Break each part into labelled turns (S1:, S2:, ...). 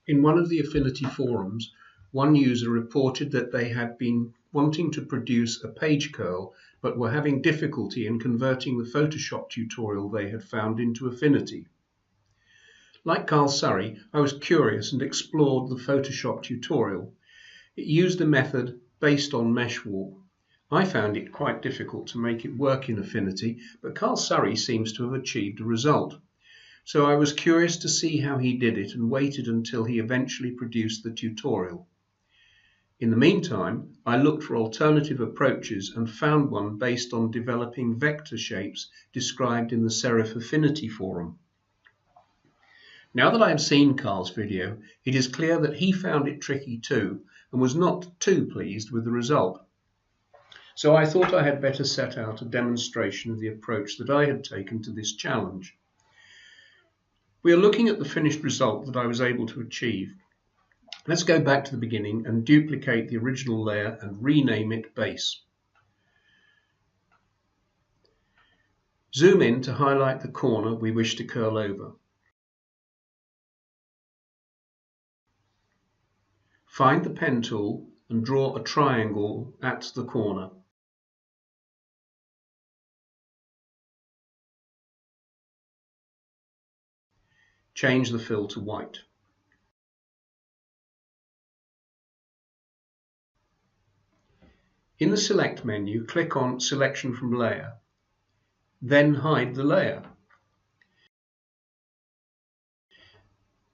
S1: In one of the Affinity forums, one user reported that they had been wanting to produce a page curl but were having difficulty in converting the Photoshop tutorial they had found into Affinity. Like Carl Surry, I was curious and explored the Photoshop tutorial. It used a method based on mesh warp. I found it quite difficult to make it work in Affinity, but Carl Surry seems to have achieved a result. So I was curious to see how he did it and waited until he eventually produced the tutorial. In the meantime, I looked for alternative approaches and found one based on developing vector shapes described in the Serif Affinity forum. Now that I have seen Carl's video, it is clear that he found it tricky too and was not too pleased with the result. So I thought I had better set out a demonstration of the approach that I had taken to this challenge. We are looking at the finished result that I was able to achieve. Let's go back to the beginning and duplicate the original layer and rename it Base. Zoom in to highlight the corner we wish to curl over. Find the pen tool and draw a triangle at the corner. Change the fill to white. In the Select menu, click on Selection from Layer, then hide the layer.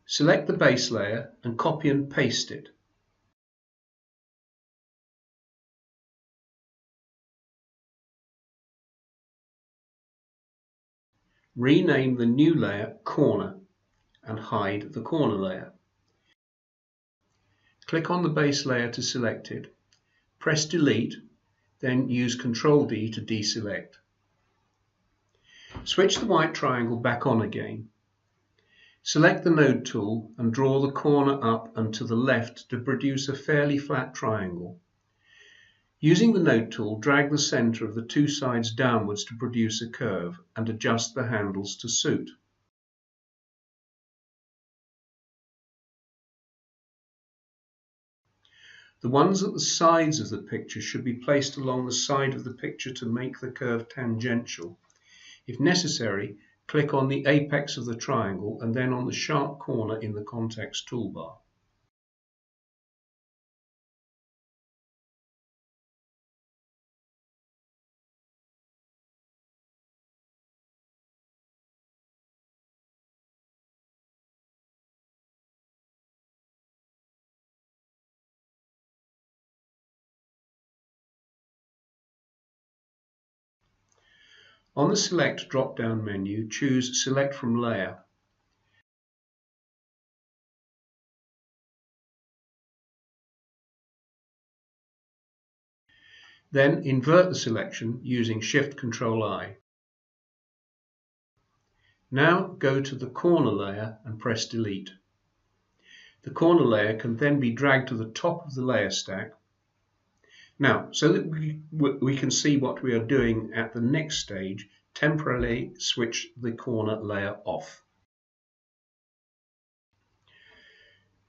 S1: Select the base layer and copy and paste it. Rename the new layer Corner and hide the corner layer. Click on the base layer to select it. Press Delete, then use Ctrl D to deselect. Switch the white triangle back on again. Select the node tool and draw the corner up and to the left to produce a fairly flat triangle. Using the node tool, drag the center of the two sides downwards to produce a curve and adjust the handles to suit. The ones at the sides of the picture should be placed along the side of the picture to make the curve tangential. If necessary, click on the apex of the triangle and then on the sharp corner in the context toolbar. On the Select drop-down menu, choose Select from Layer. Then invert the selection using Shift-Control-I. Now go to the corner layer and press Delete. The corner layer can then be dragged to the top of the layer stack. Now, so that we can see what we are doing at the next stage, temporarily switch the corner layer off.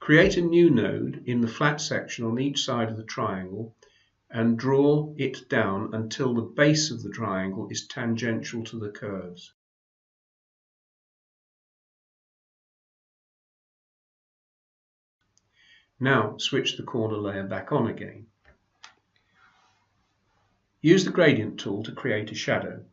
S1: Create a new node in the flat section on each side of the triangle and draw it down until the base of the triangle is tangential to the curves. Now switch the corner layer back on again. Use the gradient tool to create a shadow.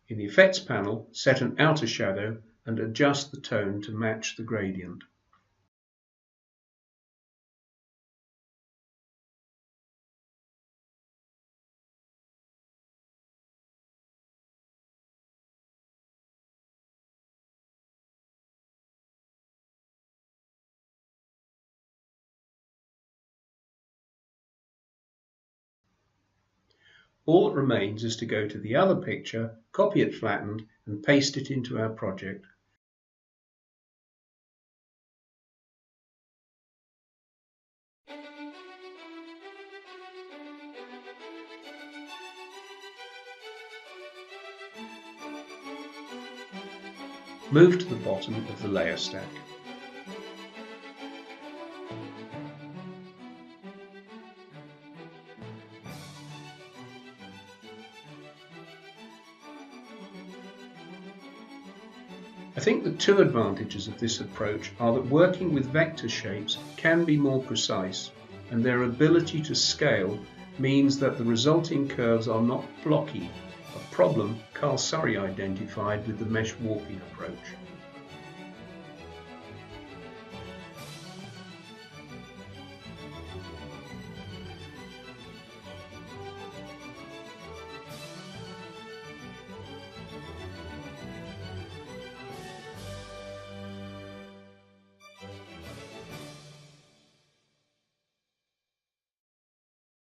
S1: In the Effects panel, set an outer shadow and adjust the tone to match the gradient. All that remains is to go to the other picture, copy it flattened, and paste it into our project. Move to the bottom of the layer stack. I think the two advantages of this approach are that working with vector shapes can be more precise, and their ability to scale means that the resulting curves are not blocky, a problem Carl Surry identified with the mesh warping approach.